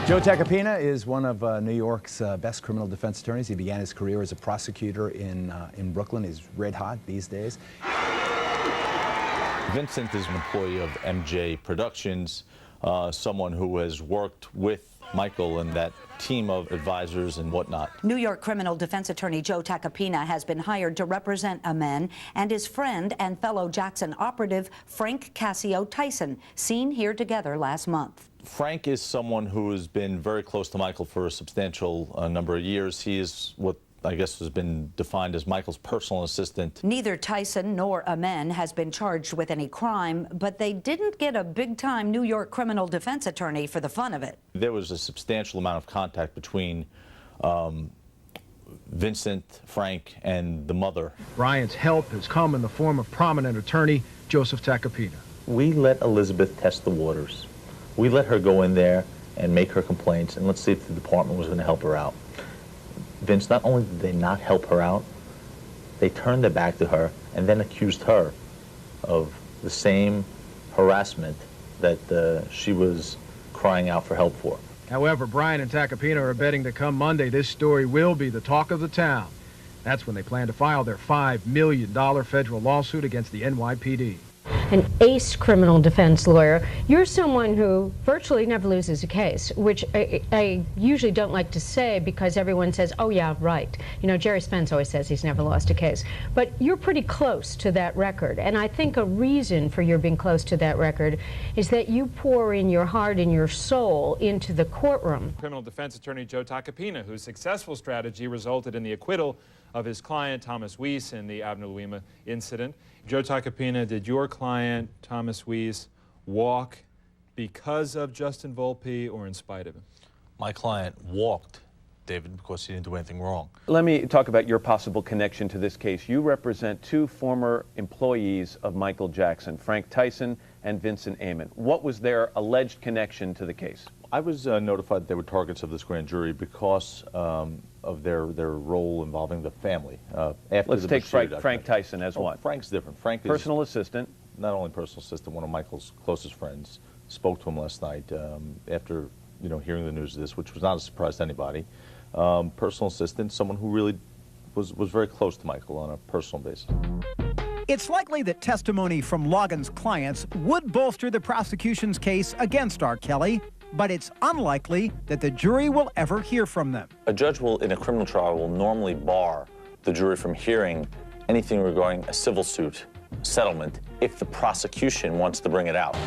Joe Tacopina is one of New York's best criminal defense attorneys. He began his career as a prosecutor in Brooklyn. He's red hot these days. Vincent is an employee of MJ Productions, someone who has worked with Michael and that team of advisors and whatnot. New York criminal defense attorney Joe Tacopina has been hired to represent Amen and his friend and fellow Jackson operative Frank Cassio Tyson, seen here together last month. Frank is someone who has been very close to Michael for a substantial number of years. He is what I guess has been defined as Michael's personal assistant. Neither Tyson nor Amen has been charged with any crime, but they didn't get a big-time New York criminal defense attorney for the fun of it. There was a substantial amount of contact between Vincent, Frank, and the mother. Bryant's help has come in the form of prominent attorney Joseph Tacopina. We let Elizabeth test the waters. We let her go in there and make her complaints, and let's see if the department was going to help her out. Vince, not only did they not help her out, they turned their back to her and then accused her of the same harassment that she was crying out for help for. However, Bryant and Tacopina are betting that come Monday, this story will be the talk of the town. That's when they plan to file their $5 million federal lawsuit against the NYPD. An ace criminal defense lawyer. You're someone who virtually never loses a case, which I usually don't like to say because everyone says, oh yeah, right. You know, Jerry Spence always says he's never lost a case. But you're pretty close to that record, and I think a reason for your being close to that record is that you pour in your heart and your soul into the courtroom. Criminal defense attorney Joe Tacopina, whose successful strategy resulted in the acquittal of his client Thomas Weiss in the Abner Louima incident. Joe Tacopina, did your client Thomas Weiss walk because of Justin Volpe or in spite of him? My client walked, David, because he didn't do anything wrong. Let me talk about your possible connection to this case. You represent two former employees of Michael Jackson, Frank Tyson and Vincent Amon. What was their alleged connection to the case? I was notified that they were targets of this grand jury because of their role involving the family. Let's take Frank Tyson as one. Frank's different. Frank is personal assistant. Not only personal assistant, one of Michael's closest friends. Spoke to him last night after hearing the news of this, which was not a surprise to anybody. Personal assistant, someone who really was very close to Michael on a personal basis. It's likely that testimony from Logan's clients would bolster the prosecution's case against R. Kelly, but it's unlikely that the jury will ever hear from them. A judge in a criminal trial will normally bar the jury from hearing anything regarding a civil suit settlement if the prosecution wants to bring it out.